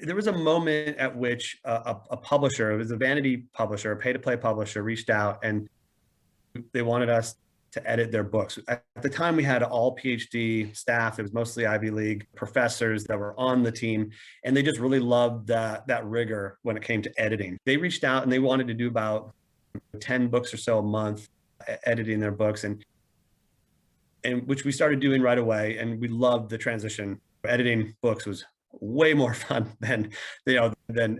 there was a moment at which a publisher, it was a vanity publisher, a pay-to-play publisher, reached out and they wanted us to edit their books. At the time, we had all PhD staff. It was mostly Ivy League professors that were on the team, and they just really loved that rigor when it came to editing. They reached out and they wanted to do about 10 books or so a month, editing their books, and which we started doing right away. And we loved the transition. Editing books was way more fun than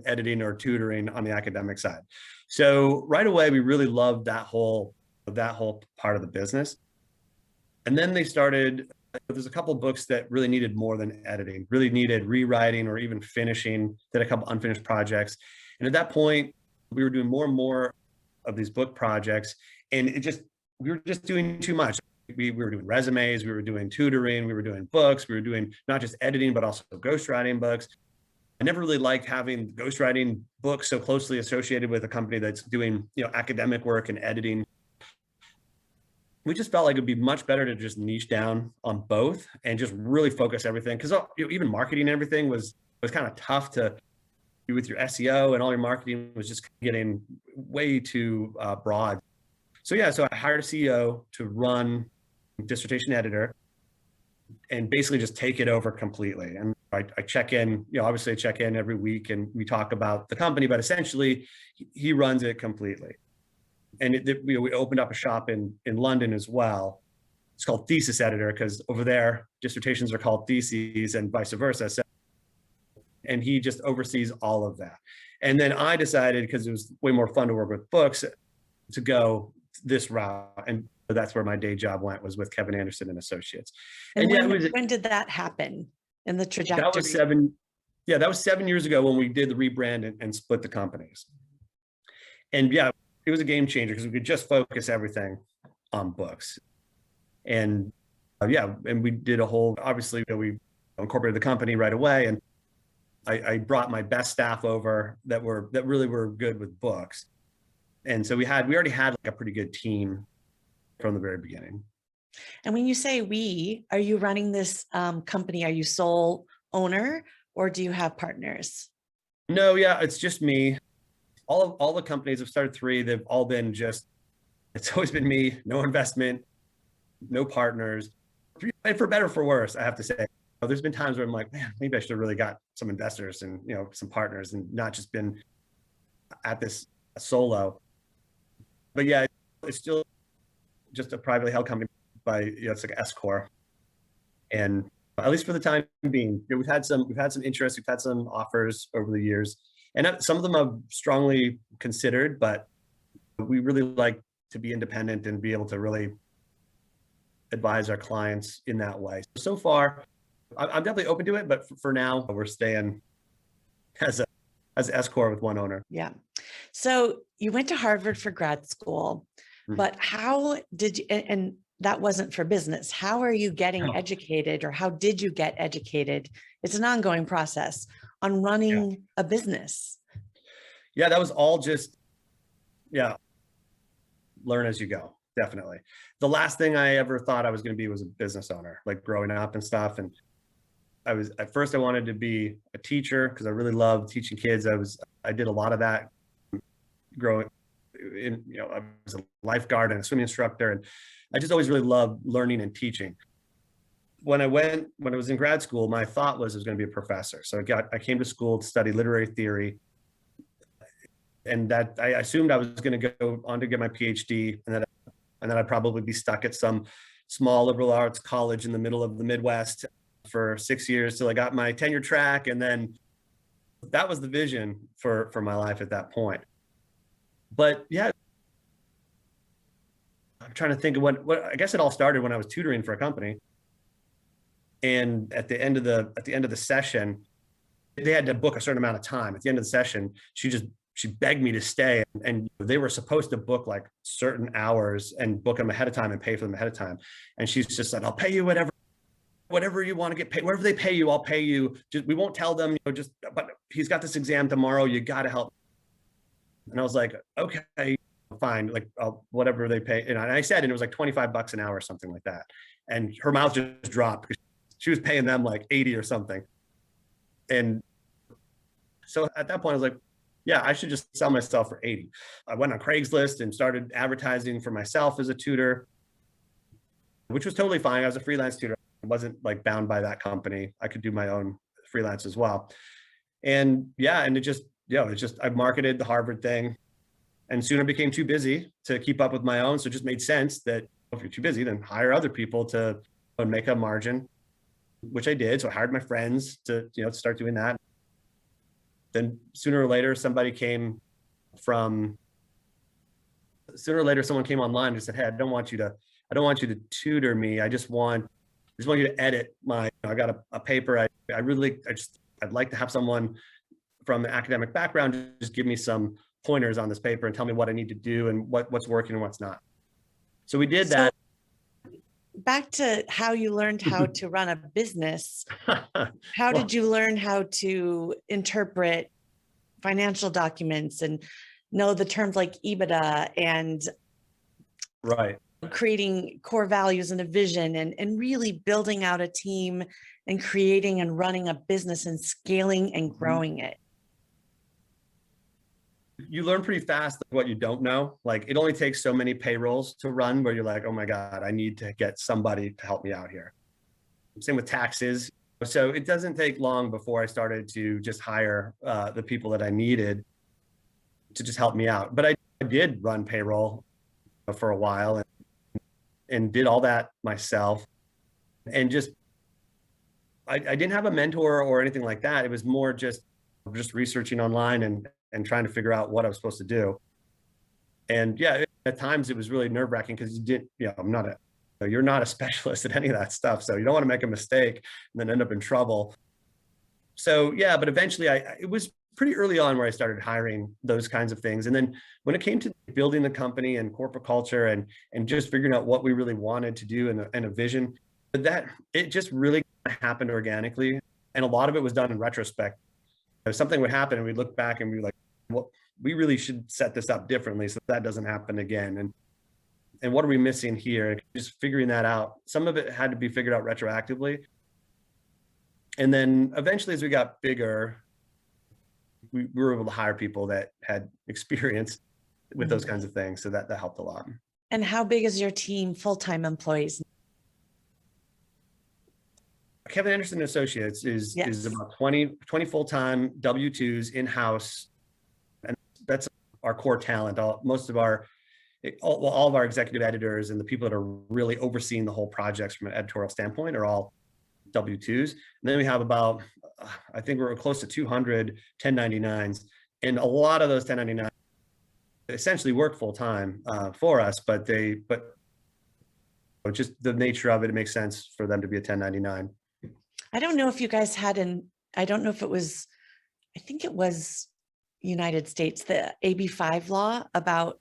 editing or tutoring on the academic side. So right away, we really loved that whole part of the business. And then they started, there's a couple of books that really needed more than editing, really needed rewriting or even finishing, did a couple unfinished projects. And at that point, we were doing more and more of these book projects, and we were just doing too much. We were doing resumes, we were doing tutoring, we were doing books, we were doing not just editing, but also ghostwriting books. I never really liked having ghostwriting books so closely associated with a company that's doing, academic work and editing. We just felt like it'd be much better to just niche down on both and just really focus everything. Because even marketing and everything was kind of tough to do with your SEO, and all your marketing was just getting way too broad. So I hired a CEO to run dissertation editor and basically just take it over completely. And I check in, obviously I check in every week and we talk about the company, but essentially he runs it completely. And we opened up a shop in London as well. It's called thesis editor because over there dissertations are called theses and vice versa. So, and he just oversees all of that. And then I decided, because it was way more fun to work with books, to go this route. And that's where my day job went, was with Kevin Anderson and Associates. And when did that happen in the trajectory? That was 7 years ago when we did the rebrand and split the companies. And it was a game changer because we could just focus everything on books. And and we did obviously we incorporated the company right away. And I brought my best staff over that really were good with books. And so we already had like a pretty good team from the very beginning. And when you say are you running this company? Are you sole owner or do you have partners? No, it's just me. All the companies, I've started 3, they've all been it's always been me, no investment, no partners, and for better or for worse, I have to say. There's been times where I'm like, man, maybe I should have really got some investors and, some partners and not just been at this solo. But it's still just a privately held company it's like S Corp. And at least for the time being, we've had some interest, we've had some offers over the years. And some of them I've strongly considered, but we really like to be independent and be able to really advise our clients in that way. So far, I'm definitely open to it, but for now, we're staying as S Corp with one owner. Yeah. So you went to Harvard for grad school, but how did you, and that wasn't for business. How are you getting educated, or how did you get educated? It's an ongoing process on running a business. That was all just, learn as you go. Definitely. The last thing I ever thought I was going to be was a business owner, like growing up and stuff. And at first I wanted to be a teacher because I really loved teaching kids. I did a lot of that growing in, I was a lifeguard and a swimming instructor. And I just always really loved learning and teaching. When I was in grad school, my thought was I was going to be a professor. So I came to school to study literary theory, and that I assumed I was going to go on to get my PhD, and then I'd probably be stuck at some small liberal arts college in the middle of the Midwest for 6 years till I got my tenure track. And then that was the vision for my life at that point. But I'm trying to think of what I guess it all started when I was tutoring for a company. And at the end of the session, they had to book a certain amount of time. At the end of the session, she begged me to stay, and they were supposed to book like certain hours and book them ahead of time and pay for them ahead of time. And she's just said, I'll pay you whatever you want to get paid, whatever they pay you, I'll pay you. We won't tell them, but he's got this exam tomorrow. You got to help. And I was like, okay, fine. Like whatever they pay. And I said, and it was like $25 an hour or something like that. And her mouth just dropped because she was paying them like 80 or something. And So at that point, I was like, yeah, I should just sell myself for 80. I went on Craigslist and started advertising for myself as a tutor, which was totally fine. I was a freelance tutor. I wasn't like bound by that company. I could do my own freelance as well. And yeah, and it just, it's just, I marketed the Harvard thing, and soon I became too busy to keep up with my own. So it just made sense that if you're too busy, then hire other people to make a margin, which I did. So I hired my friends to, start doing that. Then sooner or later, someone came online and said, "Hey, I don't want you to tutor me. I just want you to edit I got a paper. I'd like to have someone from the academic background just give me some pointers on this paper and tell me what I need to do and what's working and what's not." So we did that. Back to how you learned how to run a business. How did you learn how to interpret financial documents and know the terms like EBITDA and right, creating core values and a vision and really building out a team and creating and running a business and scaling and growing it? You learn pretty fast what you don't know. Like, it only takes so many payrolls to run where you're like, oh my God, I need to get somebody to help me out here. Same with taxes. So it doesn't take long before I started to just hire the people that I needed to just help me out. But I did run payroll for a while and did all that myself. And just, I didn't have a mentor or anything like that. It was more just researching online and trying to figure out what I was supposed to do. And yeah, at times it was really nerve-wracking because you're not a specialist at any of that stuff. So you don't want to make a mistake and then end up in trouble. So yeah, but eventually it was pretty early on where I started hiring those kinds of things. And then when it came to building the company and corporate culture and just figuring out what we really wanted to do and a vision, that it just really happened organically. And a lot of it was done in retrospect. If something would happen and we'd look back and we'd be like, well, we really should set this up differently so that doesn't happen again. And what are we missing here? Just figuring that out. Some of it had to be figured out retroactively. And then eventually, as we got bigger, we were able to hire people that had experience with those kinds of things. So that helped a lot. And how big is your team, full-time employees? Kevin Anderson Associates is about 20 full-time W-2s in-house. And that's our core talent. All of our executive editors and the people that are really overseeing the whole projects from an editorial standpoint are all W-2s. And then we have about, I think we're close to 200 1099s. And a lot of those 1099s essentially work full-time for us, but just the nature of it, it makes sense for them to be a 1099. I don't know if you guys I don't know if it was, I think it was United States, the AB5 law about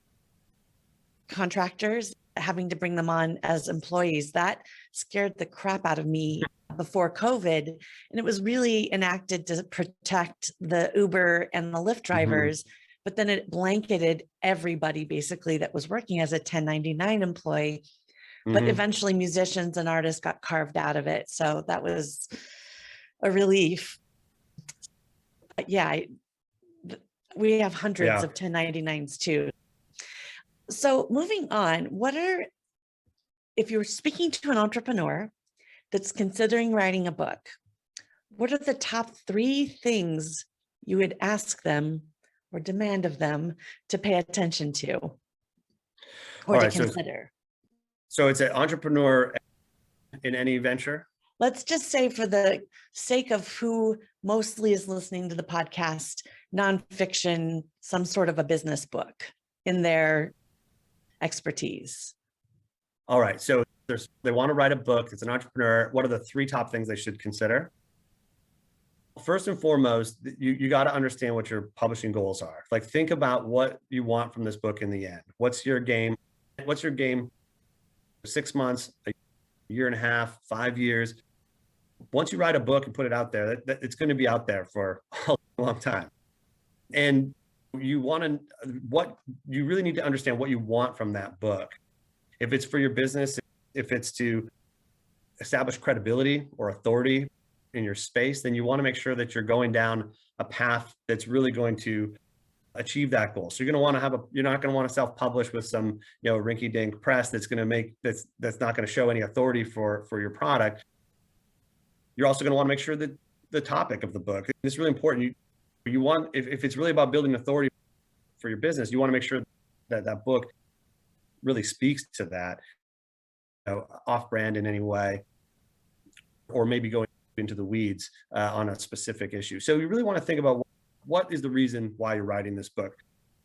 contractors having to bring them on as employees. That scared the crap out of me before COVID. And it was really enacted to protect the Uber and the Lyft drivers, but then it blanketed everybody basically that was working as a 1099 employee. But eventually musicians and artists got carved out of it. So that was a relief. But yeah, we have hundreds of 1099s too. So moving on, if you're speaking to an entrepreneur that's considering writing a book, what are the top 3 things you would ask them or demand of them to pay attention to or to consider? So it's an entrepreneur in any venture? Let's just say, for the sake of who mostly is listening to the podcast, nonfiction, some sort of a business book in their expertise. All right. So they want to write a book. It's an entrepreneur. What are the 3 top things they should consider? First and foremost, you got to understand what your publishing goals are. Like, think about what you want from this book in the end. What's your game? 6 months, a year and a half, 5 years. Once you write a book and put it out there, it's going to be out there for a long time. And you really need to understand what you want from that book. If it's for your business, if it's to establish credibility or authority in your space, then you want to make sure that you're going down a path that's really going to achieve that goal. So you're going to want to you're not going to want to self-publish with some, rinky-dink press that's going to make, that's not going to show any authority for your product. You're also going to want to make sure that the topic of the book is really important. You want, if it's really about building authority for your business, you want to make sure that that book really speaks to that, off brand in any way, or maybe going into the weeds on a specific issue. So you really want to think about what is the reason why you're writing this book.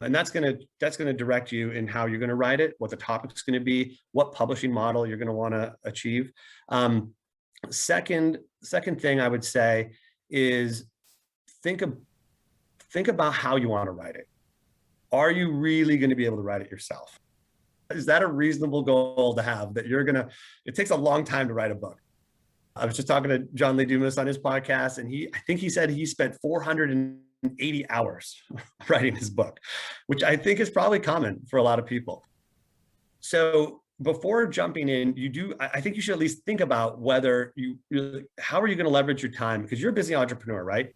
And that's going to direct you in how you're going to write it, what the topic's going to be, what publishing model you're going to want to achieve. Second thing I would say is think about how you want to write it. Are you really going to be able to write it yourself? Is that a reasonable goal to have, that it takes a long time to write a book? I was just talking to John Lee Dumas on his podcast, and I think he said he spent 480 hours writing his book, which I think is probably common for a lot of people. So before jumping in, I think you should at least think about how are you going to leverage your time? Because you're a busy entrepreneur, right?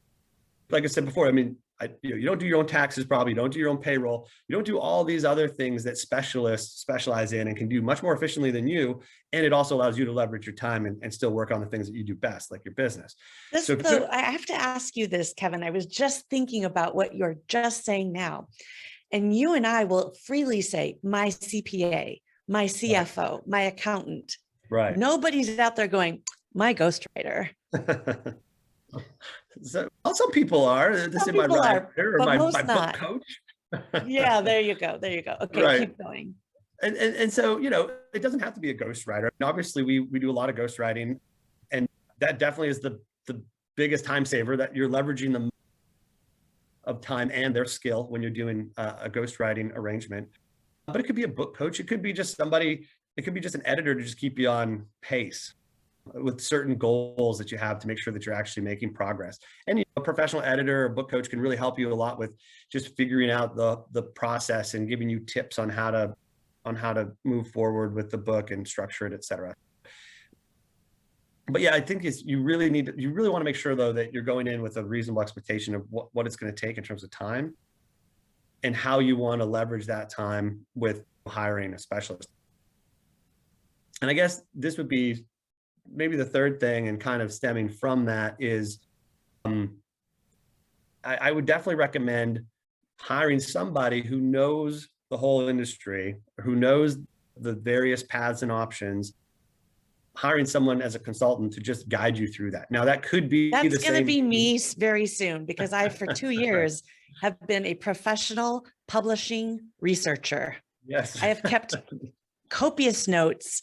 Like I said before, I mean, you don't do your own taxes, probably. You don't do your own payroll. You don't do all these other things that specialists specialize in and can do much more efficiently than you. And it also allows you to leverage your time and still work on the things that you do best, like your business. I have to ask you this, Kevin. I was just thinking about what you're just saying now. And you and I will freely say, my CPA, my CFO, right, my accountant. Right. Nobody's out there going, my ghostwriter. So, some people are. This is my writer or my book coach. Yeah, there you go. Okay, right. Keep going. And so, it doesn't have to be a ghostwriter. Obviously, we do a lot of ghostwriting, and that definitely is the biggest time saver, that you're leveraging them of time and their skill when you're doing a ghostwriting arrangement. But it could be a book coach. It could be just somebody. It could be just an editor to just keep you on pace with certain goals that you have to make sure that you're actually making progress. And a professional editor or book coach can really help you a lot with just figuring out the process and giving you tips on how to move forward with the book and structure it, etc. But yeah, I think you really want to make sure, though, that you're going in with a reasonable expectation of what it's going to take in terms of time and how you want to leverage that time with hiring a specialist. And I guess this would be maybe the third thing, and kind of stemming from that, is I would definitely recommend hiring somebody who knows the whole industry, who knows the various paths and options, hiring someone as a consultant to just guide you through that. Now, that could be that's going to be me very soon, because I, for 2 years, have been a professional publishing researcher. Yes. I have kept copious notes,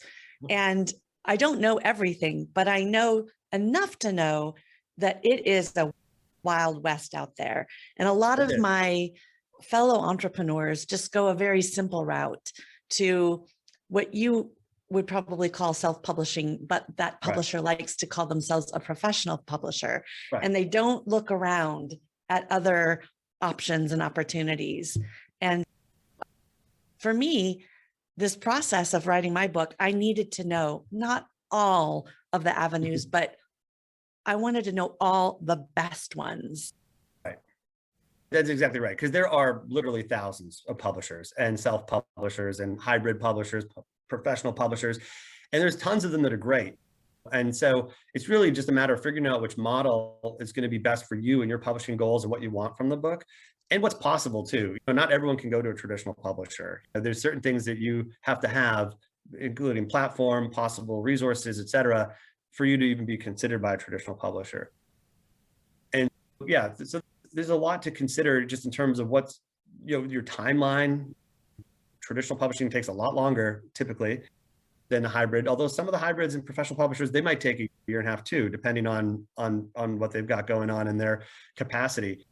and I don't know everything, but I know enough to know that it is a wild west out there. And a lot of my fellow entrepreneurs just go a very simple route to what you would probably call self-publishing, but that publisher likes to call themselves a professional publisher. Right. And they don't look around at other options and opportunities. And for me, this process of writing my book, I needed to know not all of the avenues, but I wanted to know all the best ones. Right. That's exactly right. Because there are literally thousands of publishers and self-publishers and hybrid publishers, professional publishers, and there's tons of them that are great. And so it's really just a matter of figuring out which model is going to be best for you and your publishing goals and what you want from the book, and what's possible too. Not everyone can go to a traditional publisher. There's certain things that you have to have, including platform, possible resources, et cetera, for you to even be considered by a traditional publisher. And yeah, so there's a lot to consider just in terms of what's, your timeline. Traditional publishing takes a lot longer typically than a hybrid, although some of the hybrids and professional publishers, they might take a year and a half too, depending on what they've got going on in their capacity.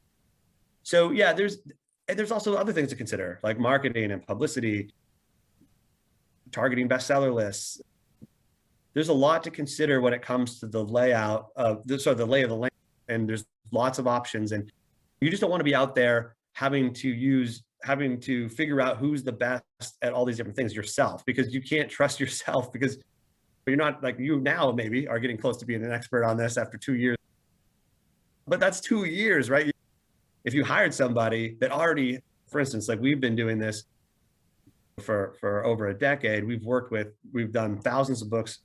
So yeah, there's also other things to consider, like marketing and publicity, targeting bestseller lists. There's a lot to consider when it comes to the layout of the lay of the land, and there's lots of options, and you just don't want to be out there having to figure out who's the best at all these different things yourself, because you can't trust yourself, because you're not, like, you now maybe are getting close to being an expert on this after 2 years, but that's 2 years, right? if you hired somebody that already, for instance, like we've been doing this for over a decade, we've done thousands of books.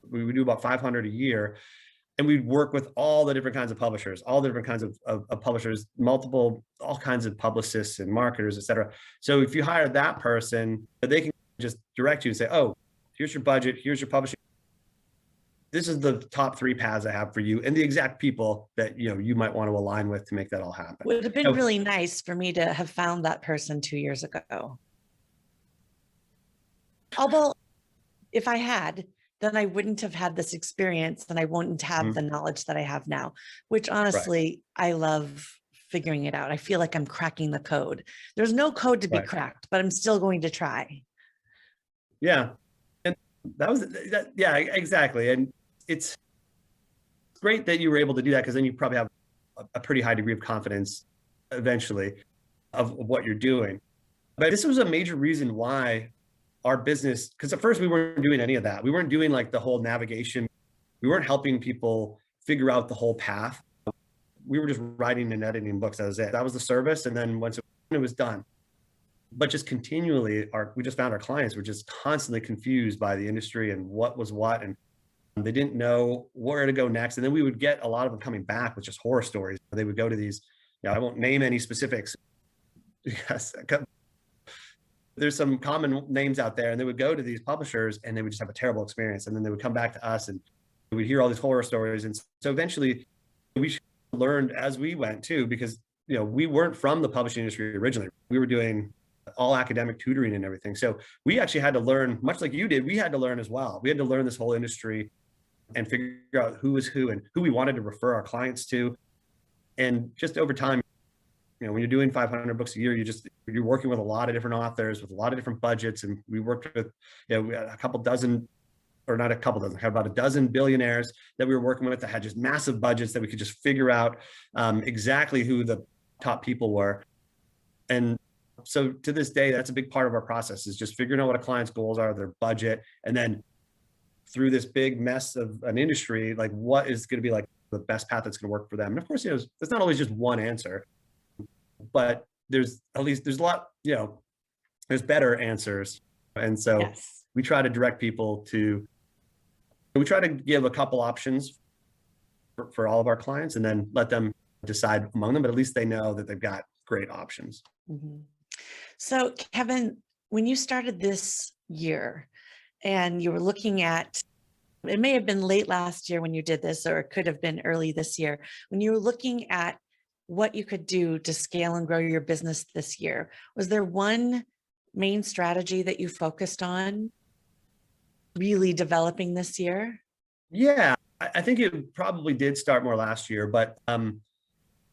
We do about 500 a year, and we work with all the different kinds of publishers, all the different kinds of publishers, all kinds of publicists and marketers, et cetera. So if you hire that person, they can just direct you and say, oh, here's your budget, here's your publishing. This is the top 3 paths I have for you, and the exact people that you might want to align with to make that all happen. Would have been really nice for me to have found that person 2 years ago. Although if I had, then I wouldn't have had this experience and I wouldn't have the knowledge that I have now, which honestly, I love figuring it out. I feel like I'm cracking the code. There's no code to be cracked, but I'm still going to try. Yeah. And yeah, exactly. And it's great that you were able to do that, because then you probably have a pretty high degree of confidence eventually of what you're doing. But this was a major reason why our business, because at first we weren't doing any of that. We weren't doing like the whole navigation. We weren't helping people figure out the whole path. We were just writing and editing books. That was it. That was the service. And then once it was done, but just continually, we just found our clients were just constantly confused by the industry and what was what, and they didn't know where to go next. And then we would get a lot of them coming back with just horror stories. They would go to these, I won't name any specifics. Yes, there's some common names out there, and they would go to these publishers and they would just have a terrible experience. And then they would come back to us and we'd hear all these horror stories. And so eventually we learned as we went too, because, we weren't from the publishing industry originally. We were doing all academic tutoring and everything. So we actually had to learn, much like you did, we had to learn as well. We had to learn this whole industry and figure out who was who and who we wanted to refer our clients to. And just over time, when you're doing 500 books a year, you're working with a lot of different authors with a lot of different budgets. And we worked with, we had a couple dozen, or not a couple dozen, had about a dozen billionaires that we were working with that had just massive budgets that we could just figure out exactly who the top people were. And so to this day, that's a big part of our process, is just figuring out what a client's goals are, their budget, and then through this big mess of an industry, like what is going to be like the best path that's going to work for them. And of course, there's not always just one answer, but there's a lot, there's better answers. And so we try to direct people we try to give a couple options for all of our clients and then let them decide among them, but at least they know that they've got great options. Mm-hmm. So Kevin, when you started this year and you were looking at, it may have been late last year when you did this, or it could have been early this year, when you were looking at what you could do to scale and grow your business this year, was there one main strategy that you focused on really developing this year? Yeah, I think it probably did start more last year, but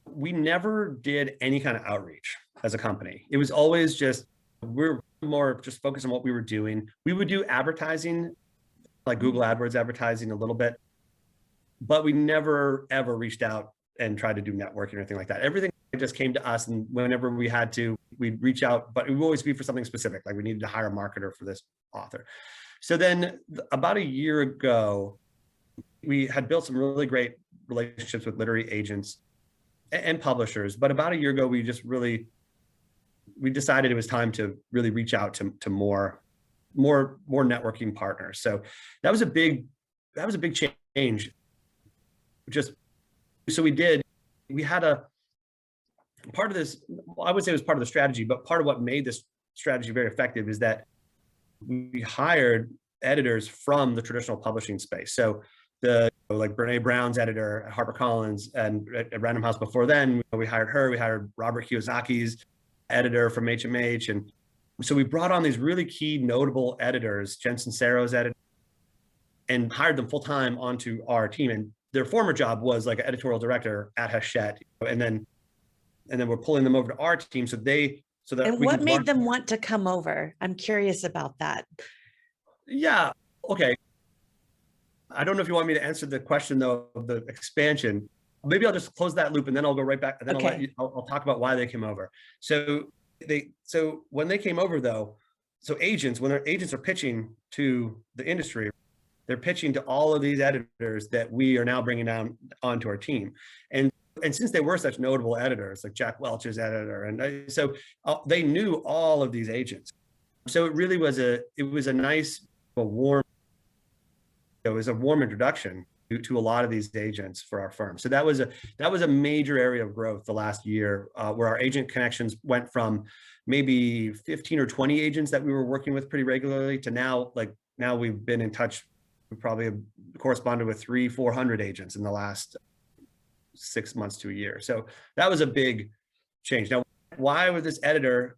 we never did any kind of outreach as a company. It was always just, we're more just focused on what we were doing. We would do advertising, like Google AdWords advertising a little bit, but we never ever reached out and tried to do networking or anything like that. Everything just came to us, and whenever we had to, we'd reach out, but it would always be for something specific, like we needed to hire a marketer for this author. So then about a year ago, we had built some really great relationships with literary agents and publishers. But about a year ago, we decided it was time to really reach out to more networking partners. So that was a big change. We had a part of this, I would say it was part of the strategy, but part of what made this strategy very effective is that we hired editors from the traditional publishing space. So like Brene Brown's editor at HarperCollins and at Random House before then, we hired her. We hired Robert Kiyosaki's editor from HMH. And so we brought on these really key notable editors, Jensen Sero's editor, and hired them full-time onto our team. And their former job was like an editorial director at Hachette. And then we're pulling them over to our team And what made them want to come over? I'm curious about that. Yeah. Okay. I don't know if you want me to answer the question though of the expansion. Maybe I'll just close that loop and then I'll go right back. And then I'll talk about why they came over. So when they came over though, when their agents are pitching to the industry, they're pitching to all of these editors that we are now bringing down onto our team. And And since they were such notable editors, like Jack Welch's editor, and so they knew all of these agents. So it really was a nice, warm, it was a warm introduction to a lot of these agents for our firm. So that was a major area of growth the last year, where our agent connections went from maybe 15 or 20 agents that we were working with pretty regularly to now we've been in touch. We probably have corresponded with 300-400 agents in the last 6 months to a year. So that was a big change. Now, why would this editor,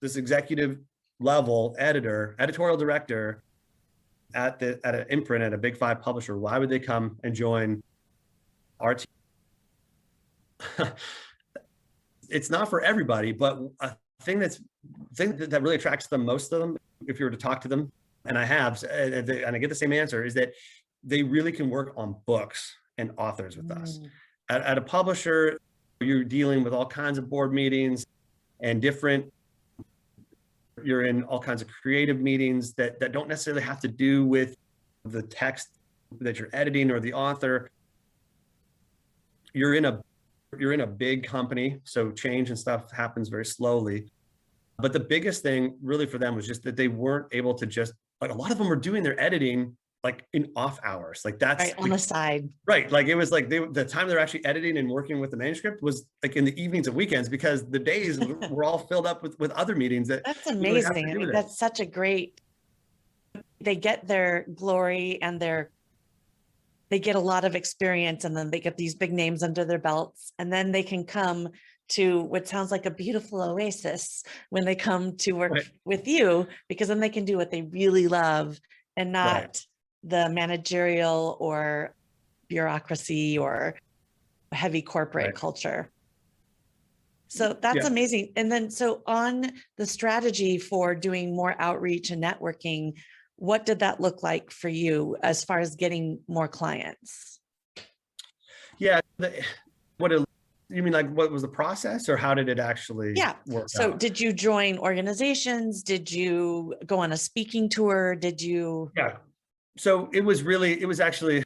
this executive level editor, editorial director at an imprint, at a Big Five publisher, why would they come and join our team? It's not for everybody, but a thing that really attracts them, most of them, if you were to talk to them, and I have, and I get the same answer, is that they really can work on books and authors with us. At a publisher, you're dealing with all kinds of board meetings and you're in all kinds of creative meetings that don't necessarily have to do with the text that you're editing or the author. You're in a big company, so change and stuff happens very slowly. But the biggest thing really for them was just that they weren't able to just, like, a lot of them were doing their editing like in off hours, like that's right on the side. Right. Like it was like the time they're actually editing and working with the manuscript was like in the evenings and weekends, because the days were all filled up with other meetings that. That's amazing. I mean, that's such a great, they get their glory and they get a lot of experience, and then they get these big names under their belts, and then they can come to what sounds like a beautiful oasis when they come to work with you, because then they can do what they really love and not the managerial or bureaucracy or heavy corporate culture. So that's amazing. And then, so on the strategy for doing more outreach and networking, what did that look like for you as far as getting more clients? Yeah. You mean like what was the process, or how did it actually work so out? Did you join organizations? Did you go on a speaking tour? Did you? Yeah. So it was actually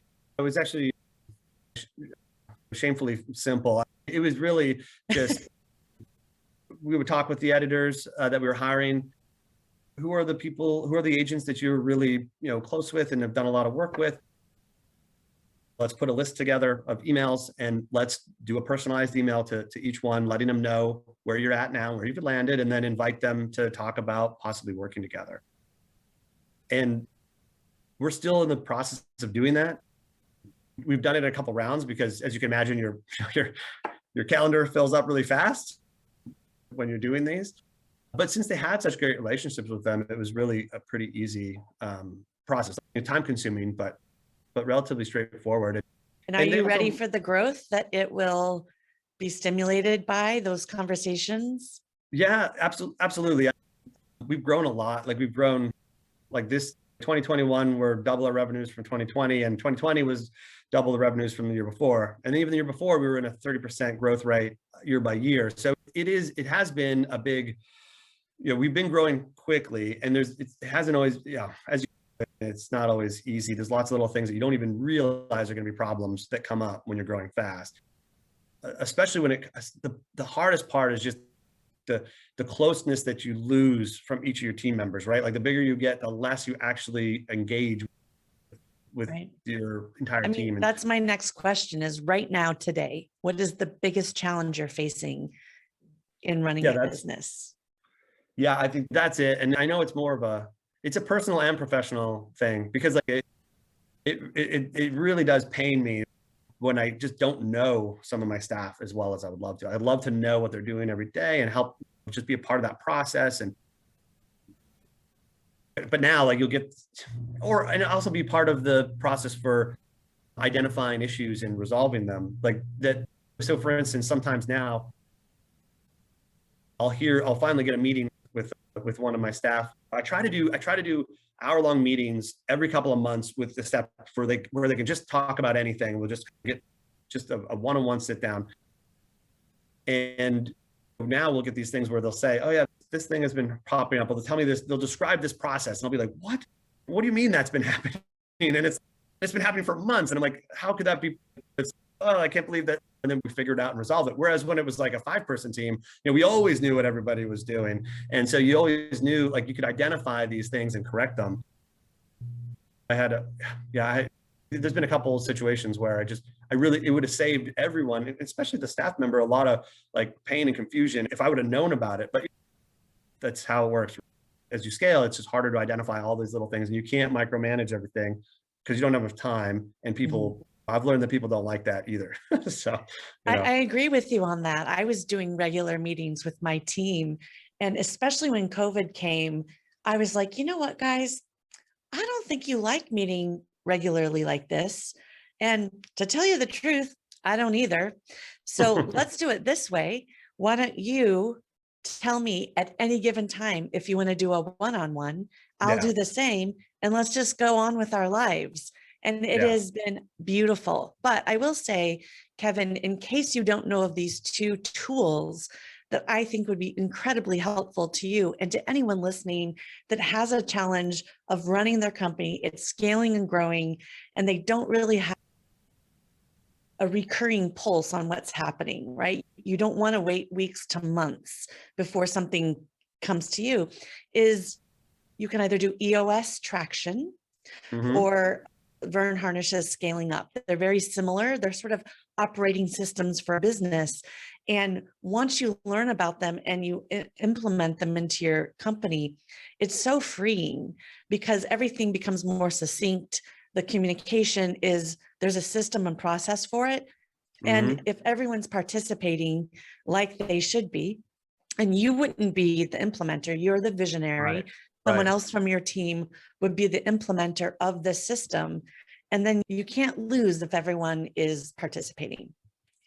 shamefully simple. It was really just, we would talk with the editors that we were hiring. Who are the agents that you're really, close with and have done a lot of work with? Let's put a list together of emails and let's do a personalized email to each one, letting them know where you're at now, where you've landed, and then invite them to talk about possibly working together. And we're still in the process of doing that. We've done it in a couple rounds because, as you can imagine, your calendar fills up really fast when you're doing these. But since they had such great relationships with them, it was really a pretty easy process. Time consuming, but relatively straightforward. And are you ready for the growth that it will be stimulated by those conversations? Yeah, absolutely. We've grown a lot. Like we've grown, like this 2021, we're double our revenues from 2020, and 2020 was double the revenues from the year before. And even the year before, we were in a 30% growth rate year by year. So it has been a big, we've been growing quickly, and it hasn't always, it's not always easy. There's lots of little things that you don't even realize are going to be problems that come up when you're growing fast. Especially when the hardest part is just the closeness that you lose from each of your team members, right? Like the bigger you get, the less you actually engage with your entire team. That's my next question is, right now, today, what is the biggest challenge you're facing in running a business? Yeah, I think that's it. And I know it's more of it's a personal and professional thing, because like it really does pain me when I just don't know some of my staff as well as I would love to. I'd love to know what they're doing every day and help just be a part of that process. But now, like, you'll get, and also be part of the process for identifying issues and resolving them, like that. So for instance, sometimes now I'll finally get a meeting with one of my staff. I try to do hour-long meetings every couple of months with the staff where they can just talk about anything. We'll just get a one-on-one sit down. And now we'll get these things where they'll say, oh yeah, this thing has been popping up. They'll tell me this, they'll describe this process, and I'll be like, what do you mean that's been happening? And it's been happening for months. And I'm like, how could that be? oh, I can't believe that. And then we figured out and resolved it. Whereas when it was like a 5-person team, we always knew what everybody was doing. And so you always knew, like, you could identify these things and correct them. There's been a couple of situations where it would have saved everyone, especially the staff member, a lot of like pain and confusion if I would have known about it. But that's how it works. As you scale, it's just harder to identify all these little things, and you can't micromanage everything because you don't have enough time. And I've learned that people don't like that either. So, I agree with you on that. I was doing regular meetings with my team, and especially when COVID came, I was like, you know what, guys, I don't think you like meeting regularly like this. And to tell you the truth, I don't either. So let's do it this way. Why don't you tell me at any given time if you want to do a one-on-one? I'll do the same, and let's just go on with our lives. And it has been beautiful. But I will say, Kevin, in case you don't know of these two tools that I think would be incredibly helpful to you and to anyone listening that has a challenge of running their company, it's scaling and growing, and they don't really have a recurring pulse on what's happening, right? You don't want to wait weeks to months before something comes to you. Is you can either do EOS traction or Vern Harnish's Scaling Up. They're very similar. They're sort of operating systems for a business. And once you learn about them and you implement them into your company, it's so freeing because everything becomes more succinct. The communication there's a system and process for it. And if everyone's participating like they should be, and you wouldn't be the implementer, you're the visionary, someone else from your team would be the implementer of the system. And then you can't lose if everyone is participating.